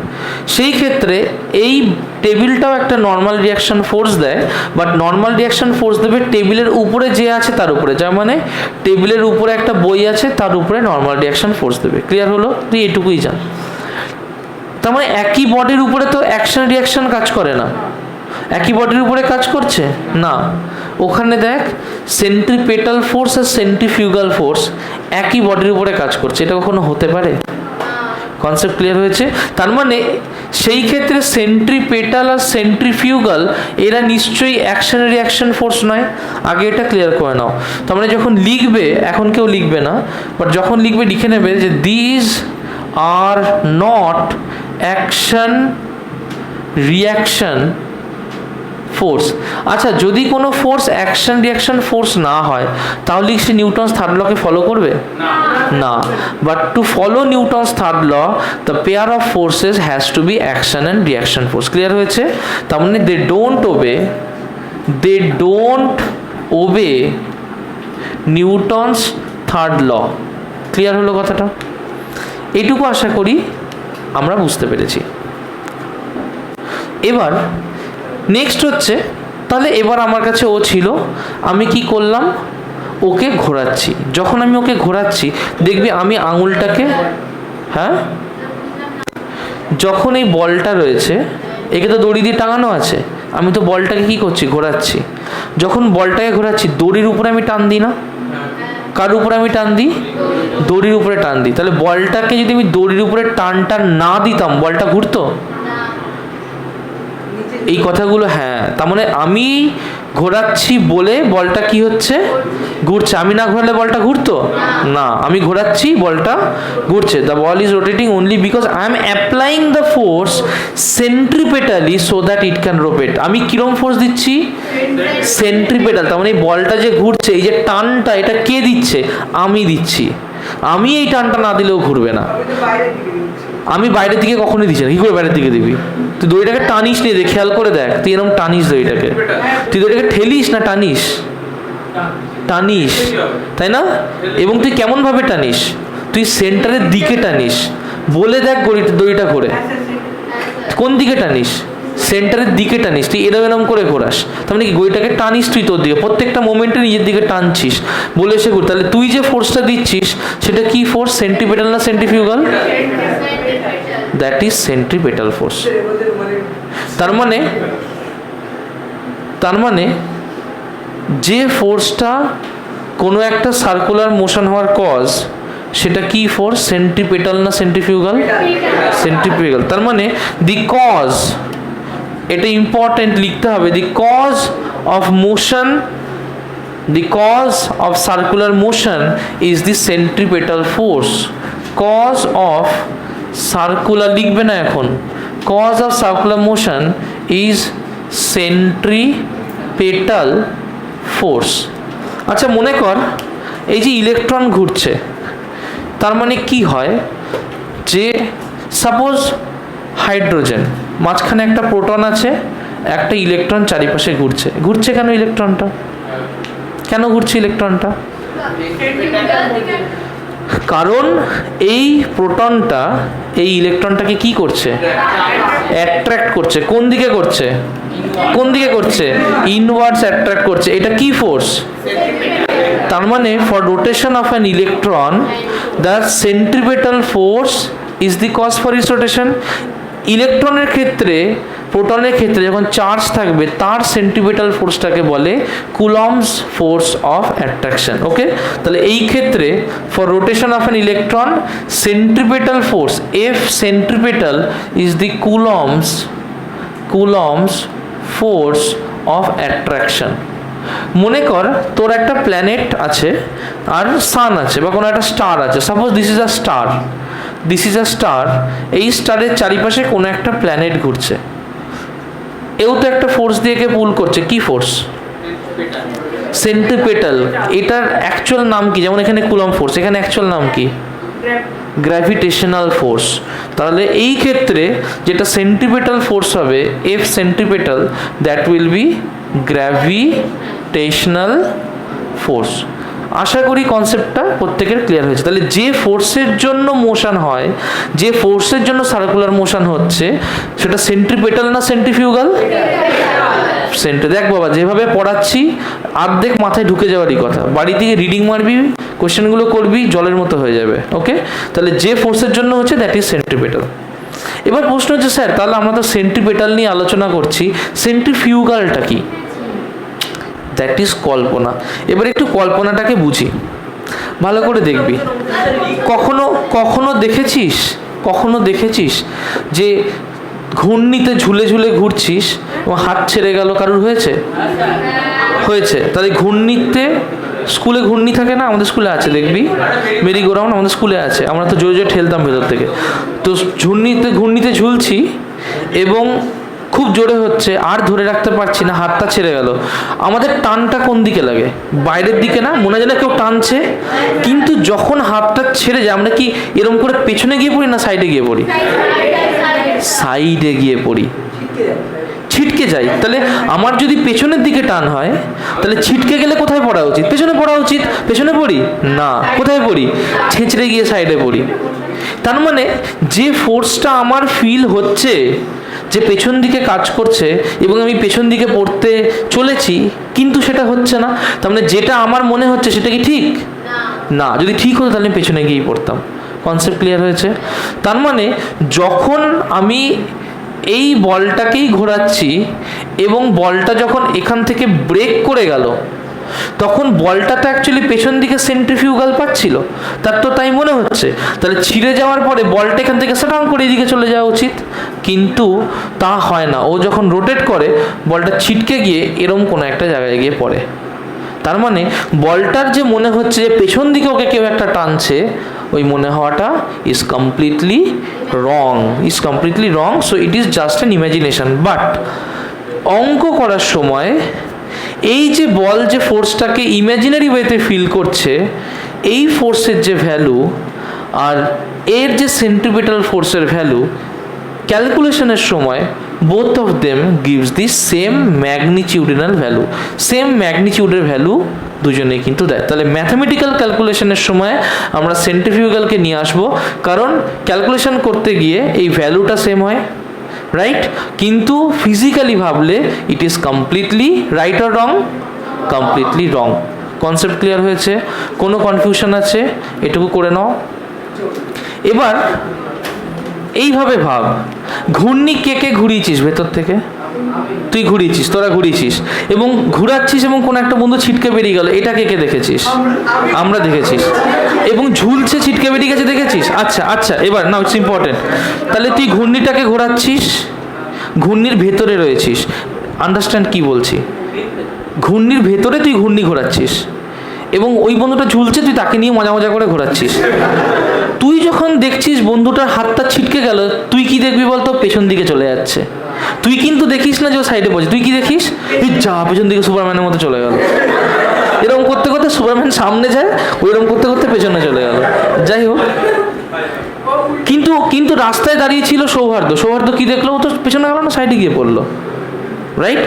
সেই ক্ষেত্রে এই টেবিলটাও একটা নর্মাল রিয়াকশন ফোর্স দেয়, বাট নর্মাল রিয়াকশন ফোর্স দেবে টেবিলের উপরে যে আছে তার উপরে। যার মানে টেবিলের উপরে একটা বই আছে, তার উপরে নর্মাল রিয়াকশন ফোর্স দেবে। ক্লিয়ার হলো? তুই এটুকুই জান। তার মানে একই বডির উপরে তো অ্যাকশন রিয়াকশন কাজ করে না। একই বডির উপরে কাজ করছে না, ওখানে দেখ সেন্ট্রিপেটাল ফোর্স আর সেন্ট্রিফিউগাল ফোর্স একই বডির উপরে কাজ করছে। এটা কখনো হতে পারে? কনসেপ্ট ক্লিয়ার হয়েছে? তার মানে সেই ক্ষেত্রে সেন্ট্রিপেটাল আর সেন্ট্রিফিউগাল এরা নিশ্চয়ই অ্যাকশন রিয়াকশন ফোর্স নয়। আগে এটা ক্লিয়ার করে নাও। তার মানে যখন লিখবে, এখন কেউ লিখবে না, বাট যখন লিখবে লিখে নেবে যে this are not action reaction force. আচ্ছা, যদি কোনো ফোর্স অ্যাকশন রিয়াকশন ফোর্স না হয় তাহলে সে নিউটনস থার্ড লকে ফলো করবে না। But to follow Newton's third law the pair of forces has to be action and reaction force. Clear হয়েছে? তার মানে they don't obey Newton's third law. Clear হলো কথাটা? এইটুকু আশা করি আমরা বুঝতে পেরেছি। এবার নেক্সট হচ্ছে, তাহলে এবার আমার কাছে ও ছিল, আমি কি করলাম? ওকে ঘোরাচ্ছি। যখন আমি ওকে ঘোরাচ্ছি দেখবি আমি আঙুলটাকে, হ্যাঁ, যখন এই বলটা রয়েছে একে তো দড়ি দিয়ে টাঙানো আছে, আমি তো বলটাকে কি করছি? ঘোরাচ্ছি। যখন বলটাকে ঘোরাচ্ছি দড়ির উপরে আমি টান দিই না? কার উপরে আমি টান দিই? দড়ির উপরে টান দিই। তাহলে বলটাকে যদি আমি দড়ির উপরে টানটা না দিতাম বলটা ঘুরতো? এই কথাগুলো, হ্যাঁ, তার মানে আমি ঘোরাচ্ছি বলে বলটা কি হচ্ছে? ঘুরছে। আমি না ঘোরালে বলটা ঘুরতো না, আমি ঘোরাচ্ছি বলটা ঘুরছে। The ball is rotating only because I am applying the force centripetally so that it can rotate. আমি কিরম ফোর্স দিচ্ছি? সেন্ট্রিপেটাল। তার মানে এই বলটা যে ঘুরছে, এই যে টানটা, এটা কে দিচ্ছে? আমি দিচ্ছি। আমি এই টানটা না দিলেও ঘুরবে না। আমি বাইরের দিকে কখনোই দিচ্ছি না। কি করে বাইরের দিকে দিবি? তুই দড়িটাকে টানিস নি, খেয়াল করে দেখ, তুই এরকম টানিস দড়িটাকে, তুই দড়িটাকে ঠেলিস না টানিস? টানিস, তাই না? এবং তুই কেমন ভাবে টানিস? তুই সেন্টারের দিকে টানিস। বলে দেখ দড়িটা ঘুরে কোন দিকে টানিস? সেন্টারের দিকে টানিস, তুই এরম এরম করে ঘোরাস, তার মানে কি গড়িটাকে টানিস তুই তোর দিকে, প্রত্যেকটা মোমেন্টে নিজের দিকে টানছিস বলে সে ঘুর। তাহলে তুই যে ফোর্সটা দিচ্ছিস সেটা কি ফোর্স, সেন্ট্রিপেটাল না centrifugal? That is centripetal force. তার মানে যে ফোর্সটা কোনো একটা সার্কুলার মোশন হওয়ার কজ, সেটা কি ফোর্স, সেন্ট্রিপেটাল না সেন্ট্রিফিউগাল? সেন্ট্রিফিউগাল। তার মানে দি কজ, এটা ইম্পর্টেন্ট লিখতে হবে, the cause of motion, the cause of circular motion is the centripetal force. Cause of circular লিখবে না এখন, cause of circular motion is centripetal force. আচ্ছা মনে কর এই যে ইলেকট্রন ঘুরছে, তার মানে কি হয়, যে সাপোজ হাইড্রোজেন, মাঝখানে একটা প্রোটন আছে, একটা ইলেকট্রন চারিপাশে ঘুরছে। ঘুরছে কেন ইলেকট্রনটা? কেন ঘুরছে ইলেকট্রনটা? কারণ এই প্রোটনটা এই ইলেকট্রনটাকে কি করছে? অ্যাট্রাক্ট করছে। কোন দিকে করছে? কোন দিকে করছে? ইনওয়ার্ডস অ্যাট্রাক্ট করছে। এটা কি ফোর্স? তার মানে for rotation of an electron the centripetal force is the cause for its rotation. ইলেকট্রনের ক্ষেত্রে, প্রোটনের ক্ষেত্রে যখন চার্জ থাকবে তার সেন্ট্রিপেটাল ফোর্সটাকে বলে কুলম্বস ফোর্স অফ অ্যাট্রাকশন। ওকে, তাহলে এই ক্ষেত্রে for rotation of an electron centripetal force F centripetal is the Coulomb's force of attraction. মনে কর তোর একটা প্ল্যানেট আছে আর সান আছে বা কোনো একটা স্টার আছে, suppose this is a star, এই স্টারের চারিপাশে কোনো একটা প্ল্যানেট ঘুরছে, এও তো একটা ফোর্স দিয়ে কে পুল করছে। কি ফোর্স? সেন্ট্রিপেটাল। এটার অ্যাকচুয়াল নাম কি? যেমন এখানে কুলম্ব ফোর্স, এখানে অ্যাকচুয়াল নাম কি? Gravitational force. তাহলে এই ক্ষেত্রে যেটা সেন্ট্রিপেটাল ফোর্স হবে F centripetal, that will be gravitational force. আশা করি কনসেপ্টটা প্রত্যেকের ক্লিয়ার হয়েছে। তাহলে যে ফোর্সের জন্য মোশন হয়, যে ফোর্সের জন্য সার্কুলার মোশন হচ্ছে, সেটা সেন্ট্রিপেটাল না সেন্ট্রিফিউগাল? দেখ বাবা, যেভাবে পড়াচ্ছি অর্ধেক মাথায় ঢুকে যাওয়ারই কথা, বাড়ি থেকে রিডিং মারবি, কোশ্চেনগুলো করবি, জলের মতো হয়ে যাবে। ওকে, তাহলে যে ফোর্সের জন্য হচ্ছে দ্যাট ইজ সেন্ট্রিপেটাল। এবার প্রশ্ন হচ্ছে স্যার তাহলে আমরা তো সেন্ট্রিপেটাল নিয়ে আলোচনা করছি, সেন্ট্রিফিউগালটা কি? দ্যাট ইজ কল্পনা। এবার একটু কল্পনাটাকে বুঝি, ভালো করে দেখবি। কখনো দেখেছিস যে ঘূর্ণিতে ঝুলে ঝুলে ঘুরছিস এবং হাত ছেড়ে গেল? কারুর হয়েছে? তাহলে ঘূর্ণিতে, স্কুলে ঘূর্ণি থাকে না? আমাদের স্কুলে আছে, দেখবি মেরি গো রাউন্ড আমাদের স্কুলে আছে, আমরা তো জোরে জোরে ঠেলতাম ভেতর থেকে। তো ঘূর্ণিতে ঝুলছি এবং খুব জোরে হচ্ছে, আর ধরে রাখতে পারছি না, হাতটা ছেড়ে গেল। আমাদের টানটা কোন দিকে লাগে? বাইরের দিকে না? মনে হয় না কেউ টানছে। কিন্তু যখন হাতটা ছেড়ে যায় আমরা কি এরকম করে পেছনে গিয়ে পড়ি না সাইডে গিয়ে পড়ি? সাইডে গিয়ে পড়ি, ছিটকে যাই। তাহলে আমার যদি পেছনের দিকে টান হয়, তাহলে ছিটকে গেলে কোথায় পড়া উচিত? পেছনে পড়া উচিত। পেছনে পড়ি না, কোথায় পড়ি? ছেঁচড়ে গিয়ে সাইডে পড়ি। তার মানে যে ফোর্সটা আমার ফিল হচ্ছে যে পেছন দিকে কাজ করছে এবং আমি পেছন দিকে পড়তে চলেছি, কিন্তু সেটা হচ্ছে না, তার মানে যেটা আমার মনে হচ্ছে সেটা কি ঠিক? না। যদি ঠিক হতো তাহলে পেছনে গিয়েই পড়তাম। কনসেপ্ট ক্লিয়ার হয়েছে? তার মানে যখন আমি এই বলটাকেই ঘোরাচ্ছি এবং বলটা যখন এখান থেকে ব্রেক করে গেল, তখন বলটা তো অ্যাকচুয়ালি পেছন দিকে সেন্ট্রিফিউগাল পাচ্ছিল, তার তো তাই মনে হচ্ছে। তাহলে ছিঁড়ে যাওয়ার পরে বলটা এখান থেকে সাটাং করে এদিকে চলে যাওয়া উচিত, কিন্তু তা হয় না। ও যখন রোটেট করে বলটা ছিটকে গিয়ে এরম কোনো একটা জায়গায় গিয়ে পড়ে। তার মানে বলটার যে মনে হচ্ছে যে পেছন দিকে ওকে কেউ একটা টানছে, ওই মনে হওয়াটা is completely wrong. So it is just an imagination. But অঙ্ক করার সময় এই যে বল যে ফোর্সটাকে ইমাজিনারি ওয়েতে ফিল করছে, এই ফোর্সের যে ভ্যালু আর এর যে সেন্ট্রিপেটাল ফোর্সের ভ্যালু, ক্যালকুলেশনের সময় both of them gives the same magnitudinal value, same ম্যাগনিটিউডের ভ্যালু দুজনেই কিন্তু দেয়। তাহলে ম্যাথামেটিক্যাল ক্যালকুলেশনের সময় আমরা সেন্ট্রিফিউগালকে নিয়ে আসবো, কারণ ক্যালকুলেশন করতে গিয়ে এই ভ্যালুটা সেম হয়, রাইট? কিন্তু ফিজিক্যালি ভাবলে it is completely right or wrong? Completely wrong. Concept clear হয়েছে? কোনো কনফিউশন আছে? এটুকু করে নাও। এবার এইভাবে ভাব, ঘূর্ণি কে কে ঘুরিয়েছিস ভেতর থেকে? তুই ঘুরিয়েছিস, তোরা ঘুরিয়েছিস এবং ঘুরাচ্ছিস এবং কোনো একটা বন্ধু ছিটকে বেরিয়ে গেল, এটা কে কে দেখেছিস? আমরা দেখেছিস। এবং ঝুলছে, ছিটকে বেরিয়ে গেছে, দেখেছিস? আচ্ছা আচ্ছা, এবার না, ইটস ইম্পর্টেন্ট। তাহলে তুই ঘূর্ণিটাকে ঘোরাচ্ছিস, ঘূর্ণির ভেতরে রয়েছিস। আন্ডারস্ট্যান্ড কি বলছি? ঘূর্ণির ভেতরে তুই ঘূর্ণি ঘোরাচ্ছিস এবং ওই বন্ধুটা ঝুলছে, তুই তাকে নিয়ে মজা মজা করে ঘোরাচ্ছিস। তুই যখন দেখছিস বন্ধুটার হাতটা ছিটকে গেল, তুই কি দেখবি বলতো? পেছন দিকে চলে যাচ্ছে। তুই কিন্তু দেখিস না যে ও সাইডে বসে, তুই কি দেখিস? এই যা, পেছন দিকে সুপারম্যানের মতো চলে গেল। এরকম করতে করতে সুপারম্যান সামনে যায়, ওইরকম করতে করতে পেছনে চলে গেল। যাই হোক, কিন্তু কিন্তু রাস্তায় দাঁড়িয়ে ছিল সৌহার্দ্য। সৌহার্দ্য কি দেখলো? ও তো পেছনে গেল না, সাইডে গিয়ে পড়লো। রাইট?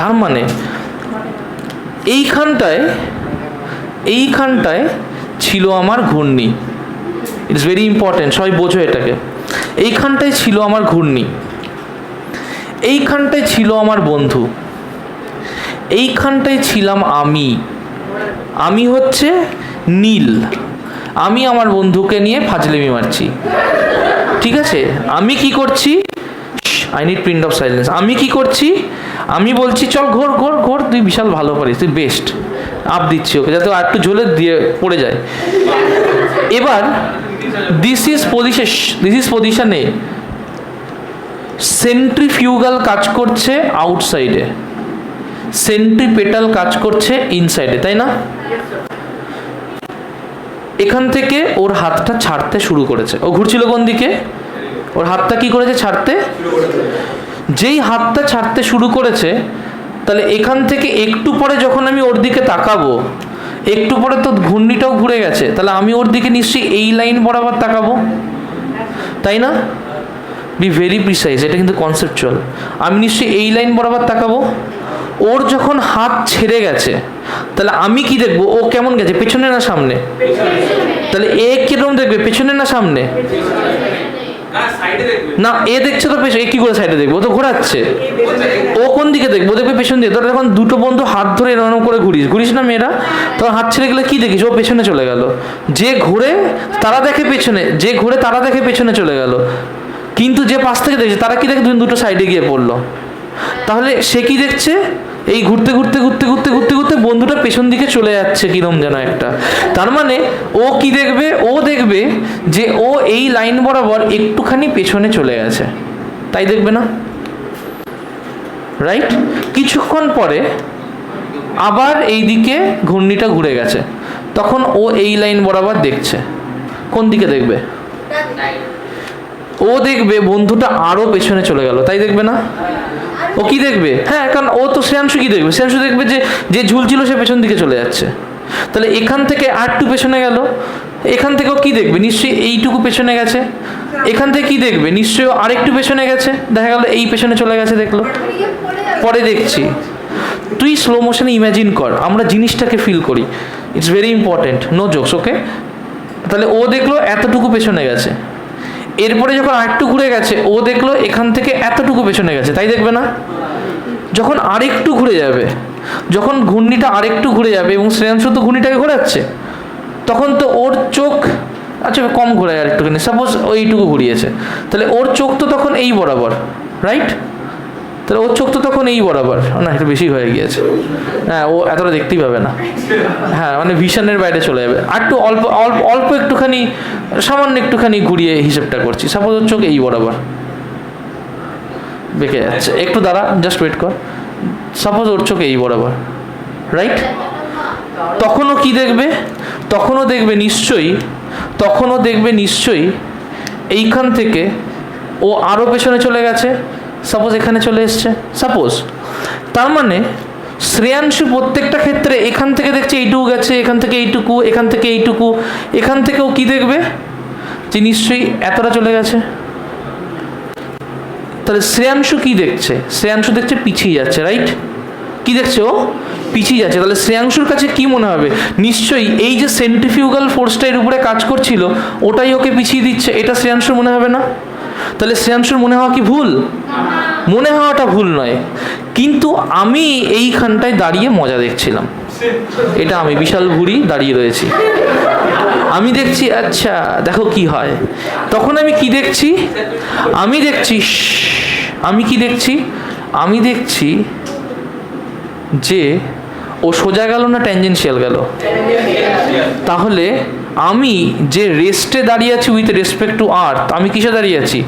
তার মানে এইখানটায় ছিল আমার ঘূর্ণি। ইটস ভেরি ইম্পর্টেন্ট, সবাই বোঝো এটাকে। এইখানটায় ছিল আমার ঘূর্ণি, এইখানটায় ছিল আমার বন্ধু, এইখানটায় ছিলাম আমি হচ্ছে নীল। আমি আমার বন্ধুকে নিয়ে ফাজলেমি মারছি, ঠিক আছে? আমি কি করছি? I need print of silence. আমি কি করছি? আমি বলছি চল ঘোর ঘোর ঘোর, তুই বিশাল ভালো পারিস, তুই বেস্ট। আপ দিচ্ছি ওকে যাতে আর একটু ঝোলে দিয়ে পড়ে যায়। এবার দিস ইজ পজিশনে সেন্ট্রিফিউগাল কাজ করছে আউটসাইডে, সেন্ট্রিপেটাল কাজ করছে ইনসাইডে, তাই না? এখান থেকে ওর হাতটা ছাড়তে শুরু করেছে। ও ঘুরছিল কোন দিকে? ওর হাতটা কি করেছে? ছাড়তে। যেই হাতটা ছাড়তে শুরু করেছে, তাহলে এখান থেকে একটু পরে যখন আমি ওর দিকে তাকাবো, একটু পরে তো ঘূর্ণিটাও ঘুরে গেছে, তাহলে আমি ওর দিকে নিশ্চয়ই এই লাইন বরাবর তাকাবো, তাই না? বি ভেরি প্রিসাইজ, এটা কিন্তু কনসেপচুয়াল। আমি নিশ্চয়ই এই লাইন বরাবর তাকাবো। ওর যখন হাত ছেড়ে গেছে, তাহলে আমি কি দেখবো? ও কেমন গেছে, পেছনে না সামনে? তাহলে এ কিরকম দেখবে, পেছনে না সামনে? না, এ দেখছে তো পেছনে, এ কি করে সাইডে দেখবো? ও তো ঘোরাচ্ছে। ও কোন দিকে দেখবো? দেখবে পেছন দিয়ে। তোরা যখন দুটো বন্ধু হাত ধরে এরকম করে ঘুরিস না মেয়েরা, তোর হাত ছেড়ে গেলে কি দেখিস? ও পেছনে চলে গেল। যে ঘুরে তারা দেখে পেছনে, যে ঘুরে তারা দেখে পেছনে চলে গেল। কিন্তু যে পাশ থেকে দেখছে তারা কি দেখে? দুটো সাইডে গিয়ে পড়লো। তাহলে সে কি দেখছে? এই ঘুরতে ঘুরতে ঘুরতে ঘুরতে ঘুরতে ঘুরতে বন্ধুটা পেছন দিকে চলে যাচ্ছে কিরম যেন একটা। তার মানে ও কি দেখবে? ও দেখবে যে ও এই লাইন বরাবর একটুখানি পেছনে চলে গেছে, তাই দেখবে না? রাইট? কিছুক্ষণ পরে আবার এই দিকে ঘূর্ণিটা ঘুরে গেছে, তখন ও এই লাইন বরাবর দেখছে। কোন দিকে দেখবে? ও দেখবে বন্ধুটা আরো পেছনে চলে গেল, তাই দেখবে না? ও কি দেখবে? হ্যাঁ, কারণ ও তো শ্রেয়াংশু কি দেখবে? শ্রেয়াংশু দেখবে যে যে ঝুলছিল সে পেছন দিকে চলে যাচ্ছে। তাহলে এখান থেকে আর একটু পেছনে গেল, এখান থেকেও কি দেখবে? নিশ্চয়ই এইটুকু পেছনে গেছে। এখান থেকে কি দেখবে? নিশ্চয়ই আরেকটু পেছনে গেছে, দেখা গেল এই পেছনে চলে গেছে, দেখলো। পরে দেখছি, তুই স্লো মোশনে ইমাজিন কর, আমরা জিনিসটাকে ফিল করি। It's very important, no jokes, okay? তাহলে ও দেখলো এতটুকু পেছনে গেছে, এরপরে যখন আরেকটু ঘুরে গেছে ও দেখলো এখান থেকে এতটুকু পেছনে গেছে, তাই দেখবে না? যখন আরেকটু ঘুরে যাবে, যখন ঘূর্ণিটা আরেকটু ঘুরে যাবে এবং শ্রেয়াংশু তো ঘূর্ণিটাকে ঘোরাচ্ছে, তখন তো ওর চোখ, আচ্ছা কম ঘোরায় আর একটুখানি, সাপোজ ওইটুকু ঘুরিয়েছে, তাহলে ওর চোখ তো তখন এই বরাবর, রাইট? তাহলে ওর চোখ তো তখন এই বরাবর, না একটু বেশি হয়ে গিয়েছে, হ্যাঁ ও এতটা দেখতেই পাবে না, হ্যাঁ মানে ভিশনের বাইরে চলে যাবে। আর একটু অল্প অল্প অল্প একটুখানি, সামান্য একটুখানি ঘুরিয়ে হিসেবটা করছি, সাপোজ ওর চোখ এই বরাবর বেঁকে যাচ্ছে, একটু দাঁড়া, জাস্ট ওয়েট কর, সাপোজ ওর চোখ এই বরাবর, রাইট? তখনও কি দেখবে? তখনও দেখবে নিশ্চয়ই এইখান থেকে ও আরও পেছনে চলে গেছে, সাপোজ এখানে চলে এসছে, সাপোজ। তার মানে শ্রেয়াংশু প্রত্যেকটা ক্ষেত্রে এখান থেকে দেখছে এইটুকু গেছে, এখান থেকে এইটুকু, এখান থেকে এইটুকু, এখান থেকেও কি দেখবে? যে নিশ্চয়ই এতটা চলে গেছে। তাহলে শ্রেয়াংশু কি দেখছে? শ্রেয়াংশু দেখছে পিছিয়ে যাচ্ছে, রাইট? কি দেখছে ও? পিছিয়ে যাচ্ছে। তাহলে শ্রেয়াংশুর কাছে কি মনে হবে? নিশ্চয়ই এই যে সেন্ট্রিফিউগাল ফোর্সটা এর উপরে কাজ করছিল ওটাই ওকে পিছিয়ে দিচ্ছে, এটা শ্রেয়াংশুর মনে হবে না? তাহলে শ্রেয়াংশুর মনে হওয়া কি ভুল? মনে হওয়াটা ভুল নয়, কিন্তু আমি এইখানটায় দাঁড়িয়ে মজা দেখছিলাম। এটা আমি বিশাল ভুঁড়ি দাঁড়িয়ে রয়েছি, আমি দেখছি আচ্ছা দেখো কি হয়। তখন আমি কি দেখছি? আমি কি দেখছি? আমি দেখছি যে ও সোজা গেল না ট্যানজেনশিয়াল গেল। তাহলে আমি যে রেস্টে দাঁড়িয়ে আছি উইথ রেসপেক্ট টু আর্থ, আমি কিসে দাঁড়িয়ে আছি?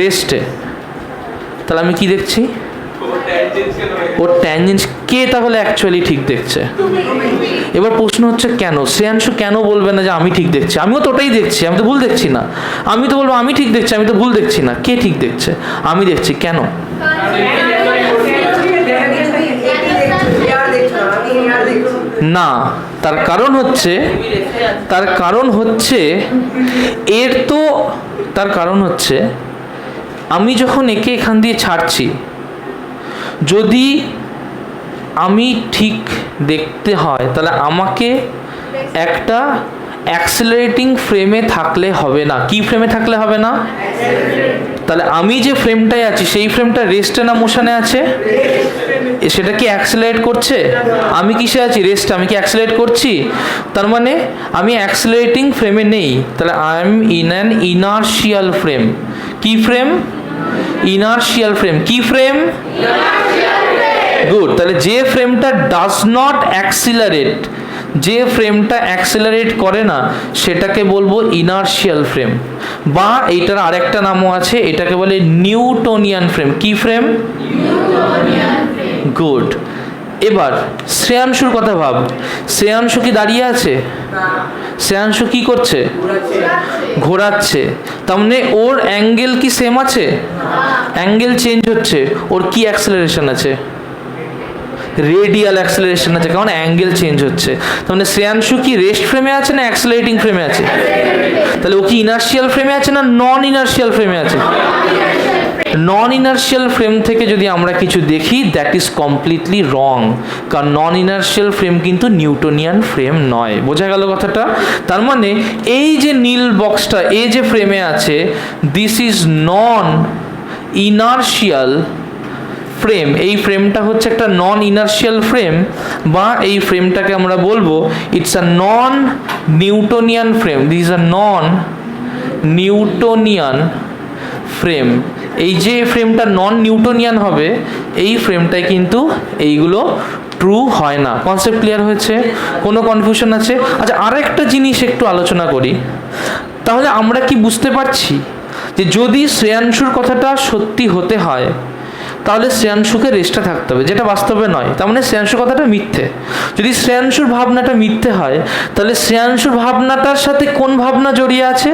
রেস্টে। তাহলে আমি কি দেখছি? ওর ট্যানজেন্স কে তাহলে অ্যাকচুয়ালি ঠিক দেখছে? এবার প্রশ্ন হচ্ছে কেন? শ্রেয়াংশু কেন বলবে না যে আমি ঠিক দেখছি? আমিও তো ওটাই দেখছি, আমি তো ভুল দেখছি না। আমি তো বলবো আমি ঠিক দেখছি, আমি তো ভুল দেখছি না। কে ঠিক দেখছে? আমি দেখছি। কেন? না, তার কারণ হচ্ছে আমি যখন একে এখান দিয়ে ছাড়ছি, যদি আমি ঠিক দেখতে হয় তাহলে আমাকে একটা অ্যাক্সেলারেটিং ফ্রেমে থাকলে হবে না। কি ফ্রেমে থাকলে হবে না? তাহলে আমি যে ফ্রেমটায় আছি সেই ফ্রেমটা রেস্টে না মোশনে আছে? সেটা কি অ্যাক্সেলারেট করছে? আমি কিসে আছি? রেস্টে। আমি কি অ্যাক্সেলারেট করছি? তার মানে আমি অ্যাক্সেলারেটিং ফ্রেমে নেই। তাহলে I am in an inertial frame. কি ফ্রেম? Inertial frame. কি ফ্রেম? গুড। তাহলে যে ফ্রেমটা ডাজ নট অ্যাক্সিলারেট, যে ফ্রেমটা অ্যাক্সেলারেট করে না, সেটাকে বলবো ইনার্শিয়াল ফ্রেম, বা এইটার আরেকটা নামও আছে, এটাকে বলে নিউটনিয়ান ফ্রেম। কি ফ্রেম? গুড। এবার শ্রেয়াংশুর কথা ভাব। শ্রেয়াংশু কি দাঁড়িয়ে আছে? শ্রেয়াংশু কি করছে? ঘোরাচ্ছে। তার মানে ওর অ্যাঙ্গেল কি সেম আছে? অ্যাঙ্গেল চেঞ্জ হচ্ছে। ওর কি অ্যাক্সেলারেশন আছে? রেডিয়াল অ্যাক্সেলারেশন আছে, কারণ অ্যাঙ্গেল চেঞ্জ হচ্ছে। তার মানে শ্রেয়াংশু কি রেস্ট ফ্রেমে আছে না অ্যাক্সেলারেটিং ফ্রেমে আছে? তাহলে ও কি ইনার্শিয়াল ফ্রেমে আছে না নন ইনার্শিয়াল ফ্রেমে আছে? নন ইনার্শিয়াল ফ্রেম থেকে যদি আমরা কিছু দেখি, দ্যাট ইজ কমপ্লিটলি রং, কারণ নন ইনার্শিয়াল ফ্রেম কিন্তু নিউটনিয়ান ফ্রেম নয়। বোঝা গেল কথাটা? তার মানে এই যে নীল বক্সটা এ যে ফ্রেমে আছে, this is non inertial frame. এই ফ্রেমটা হচ্ছে একটা নন ইনার্শিয়াল ফ্রেম, বা এই ফ্রেমটাকে আমরা বলবো it's a non Newtonian frame. This a non Newtonian frame. এই যে ফ্রেমটা নন নিউটনিয়ান হবে, এই ফ্রেমটায় কিন্তু এইগুলো ট্রু হয় না। কনসেপ্ট ক্লিয়ার হয়েছে? কোনো কনফিউশন আছে? আচ্ছা, আরেকটা জিনিস একটু আলোচনা করি। তাহলে আমরা কি বুঝতে পারছি যে যদি শ্রেয়াংশুর কথাটা সত্যি হতে হয় তাহলে শ্রেয়াংশুকে রেস্টে থাকতে হবে, যেটা বাস্তবে নয়। তার মানে শ্রেয়াংশুর কথাটা মিথ্যে। যদি শ্রেয়াংশুর ভাবনাটা মিথ্যে হয়, তাহলে শ্রেয়াংশুর ভাবনাটার সাথে কোন ভাবনা জড়িয়ে আছে?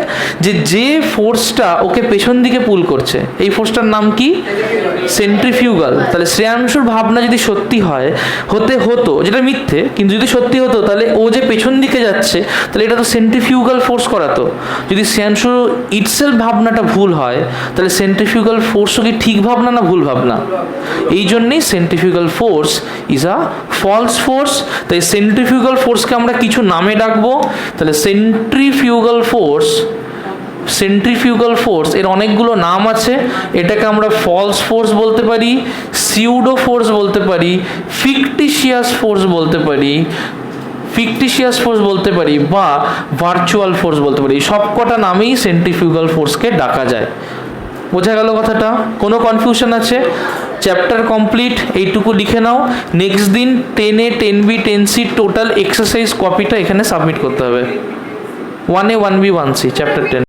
যে ফোর্সটা ওকে পেছন দিকে পুল করছে, এই ফোর্সটার নাম কি? সেন্ট্রিফিউগাল। তাহলে শ্রেয়াংশুর ভাবনা যদি সত্যি হয়, হতো, যেটা মিথ্যে, কিন্তু যদি সত্যি হতো তাহলে ও যে পেছন দিকে যাচ্ছে, তাহলে এটা তো সেন্ট্রিফিউগাল ফোর্স করাতো। যদি শ্রেয়াংশুর ইটসেলফ ভাবনাটা ভুল হয়, তাহলে সেন্ট্রিফিউগাল ফোর্সও কি ঠিক ভাবনা না ভুল ভাবনা? এই জন্যই centrifugal force is a false force. তাই সেন্ট্রিফিউগাল ফোর্সকে আমরা কিছু নামে ডাকবো। তাহলে সেন্ট্রিফিউগাল ফোর্স এর অনেকগুলো নাম আছে। এটাকে আমরা ফলস ফোর্স বলতে পারি, সিউডো ফোর্স বলতে পারি, ফিকটিশিয়াস ফোর্স বলতে পারি, বা ভার্চুয়াল ফোর্স বলতে পারি। সবকটা নামেই সেন্ট্রিফিউগাল ফোর্সকে ডাকা যায়। বোঝা গেল কথাটা? কোনো কনফিউশন আছে? চ্যাপ্টার কমপ্লিট, এইটুকু লিখে নাও। নেক্সট দিন 10A 10B 10C total exercise কপিটা এখানে সাবমিট করতে হবে। 1A 1B 1C chapter 10।